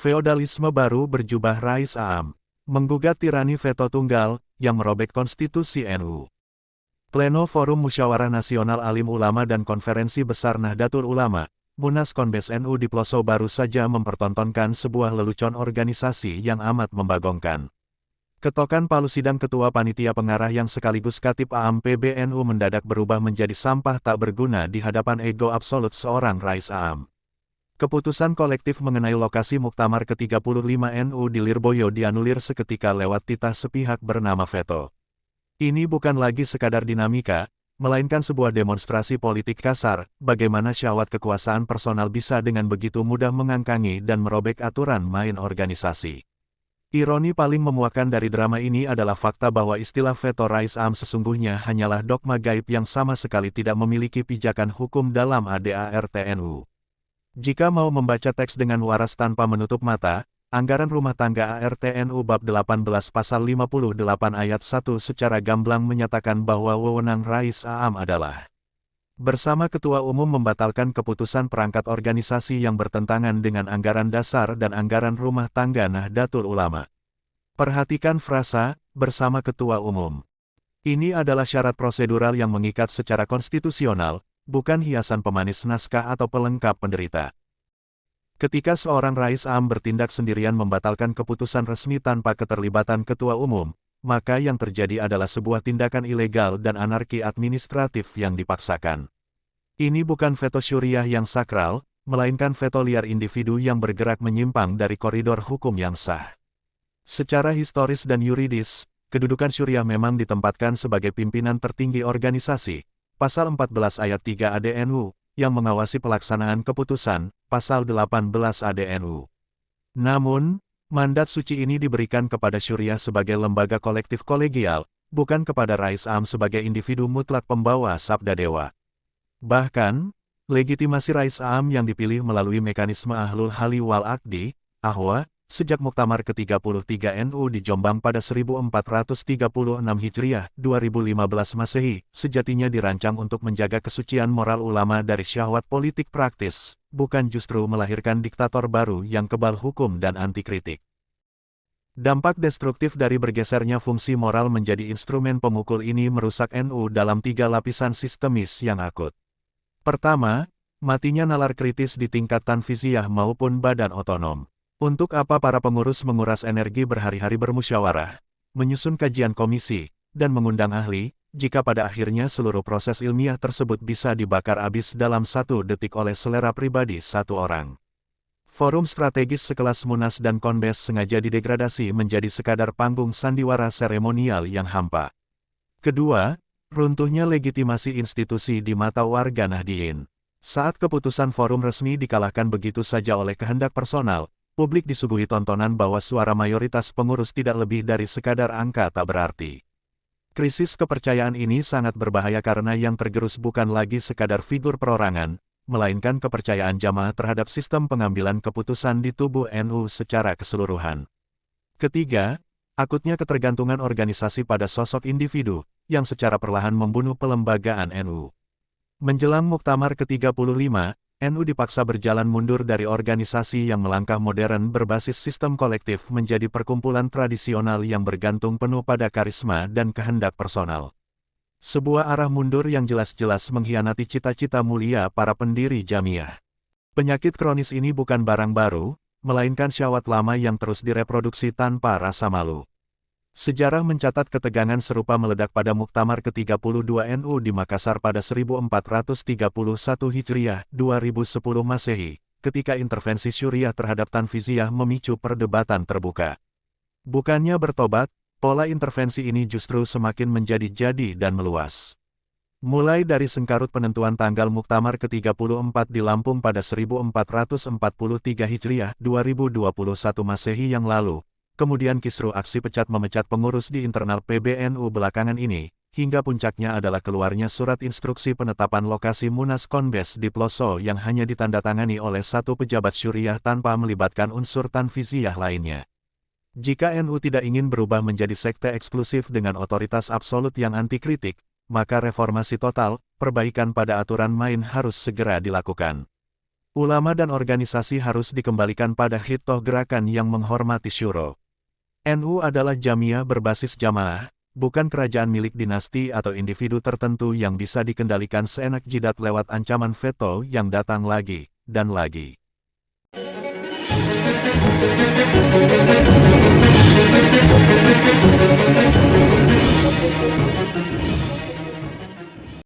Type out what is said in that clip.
Feodalisme baru berjubah Rais Am. Menggugat tirani veto tunggal, yang merobek konstitusi NU. Pleno Forum Musyawarah Nasional Alim Ulama dan Konferensi Besar Nahdlatul Ulama, Munas Konbes NU di Ploso baru saja mempertontonkan sebuah lelucon organisasi yang amat membagongkan. Ketokan palu sidang Ketua Panitia Pengarah yang sekaligus Katib AM PBNU mendadak berubah menjadi sampah tak berguna di hadapan ego absolut seorang Rais Am. Keputusan kolektif mengenai lokasi Muktamar ke-35 NU di Lirboyo dianulir seketika lewat titah sepihak bernama veto. Ini bukan lagi sekadar dinamika, melainkan sebuah demonstrasi politik kasar, bagaimana syahwat kekuasaan personal bisa dengan begitu mudah mengangkangi dan merobek aturan main organisasi. Ironi paling memuakkan dari drama ini adalah fakta bahwa istilah veto Rais Am sesungguhnya hanyalah dogma gaib yang sama sekali tidak memiliki pijakan hukum dalam ADART NU. Jika mau membaca teks dengan waras tanpa menutup mata, Anggaran Rumah Tangga ART NU Bab 18 Pasal 58 Ayat 1 secara gamblang menyatakan bahwa wewenang Rais Am adalah bersama Ketua Umum membatalkan keputusan perangkat organisasi yang bertentangan dengan anggaran dasar dan anggaran rumah tangga Nahdlatul Ulama. Perhatikan frasa, bersama Ketua Umum. Ini adalah syarat prosedural yang mengikat secara konstitusional, bukan hiasan pemanis naskah atau pelengkap penderita. Ketika seorang Rais Am bertindak sendirian membatalkan keputusan resmi tanpa keterlibatan Ketua Umum, maka yang terjadi adalah sebuah tindakan ilegal dan anarki administratif yang dipaksakan. Ini bukan veto syuriah yang sakral, melainkan veto liar individu yang bergerak menyimpang dari koridor hukum yang sah. Secara historis dan yuridis, kedudukan syuriah memang ditempatkan sebagai pimpinan tertinggi organisasi, Pasal 14 Ayat 3 ADNU, yang mengawasi pelaksanaan keputusan, Pasal 18 ADNU. Namun, mandat suci ini diberikan kepada syuriah sebagai lembaga kolektif kolegial, bukan kepada Rais Am sebagai individu mutlak pembawa sabda dewa. Bahkan, legitimasi Rais Am yang dipilih melalui mekanisme Ahlul Hali wal Aqdi, AHWA, sejak Muktamar ke-33 NU di Jombang pada 1436 Hijriah, 2015 Masehi, sejatinya dirancang untuk menjaga kesucian moral ulama dari syahwat politik praktis, bukan justru melahirkan diktator baru yang kebal hukum dan anti kritik. Dampak destruktif dari bergesernya fungsi moral menjadi instrumen pemukul ini merusak NU dalam 3 lapisan sistemis yang akut. Pertama, matinya nalar kritis di tingkat tanfiziyah maupun badan otonom. Untuk apa para pengurus menguras energi berhari-hari bermusyawarah, menyusun kajian komisi, dan mengundang ahli, jika pada akhirnya seluruh proses ilmiah tersebut bisa dibakar habis dalam 1 detik oleh selera pribadi satu orang. Forum strategis sekelas Munas dan Konbes sengaja didegradasi menjadi sekadar panggung sandiwara seremonial yang hampa. Kedua, runtuhnya legitimasi institusi di mata warga Nahdliyin. Saat keputusan forum resmi dikalahkan begitu saja oleh kehendak personal, publik disuguhi tontonan bahwa suara mayoritas pengurus tidak lebih dari sekadar angka tak berarti. Krisis kepercayaan ini sangat berbahaya karena yang tergerus bukan lagi sekadar figur perorangan, melainkan kepercayaan jamaah terhadap sistem pengambilan keputusan di tubuh NU secara keseluruhan. Ketiga, akutnya ketergantungan organisasi pada sosok individu, yang secara perlahan membunuh pelembagaan NU. Menjelang Muktamar ke-35, NU dipaksa berjalan mundur dari organisasi yang melangkah modern berbasis sistem kolektif menjadi perkumpulan tradisional yang bergantung penuh pada karisma dan kehendak personal. Sebuah arah mundur yang jelas-jelas mengkhianati cita-cita mulia para pendiri Jamiah. Penyakit kronis ini bukan barang baru, melainkan syahwat lama yang terus direproduksi tanpa rasa malu. Sejarah mencatat ketegangan serupa meledak pada Muktamar ke-32 NU di Makassar pada 1431 Hijriah, 2010 Masehi, ketika intervensi syuriah terhadap tanfiziyah memicu perdebatan terbuka. Bukannya bertobat, pola intervensi ini justru semakin menjadi-jadi dan meluas. Mulai dari sengkarut penentuan tanggal Muktamar ke-34 di Lampung pada 1443 Hijriah, 2021 Masehi yang lalu, kemudian kisruh aksi pecat-memecat pengurus di internal PBNU belakangan ini, hingga puncaknya adalah keluarnya surat instruksi penetapan lokasi Munas Konbes di Ploso yang hanya ditandatangani oleh satu pejabat syuriah tanpa melibatkan unsur tanfiziyah lainnya. Jika NU tidak ingin berubah menjadi sekte eksklusif dengan otoritas absolut yang anti kritik, maka reformasi total, perbaikan pada aturan main harus segera dilakukan. Ulama dan organisasi harus dikembalikan pada hitoh gerakan yang menghormati syuro. NU adalah jamiah berbasis jamaah, bukan kerajaan milik dinasti atau individu tertentu yang bisa dikendalikan seenak jidat lewat ancaman veto yang datang lagi, dan lagi.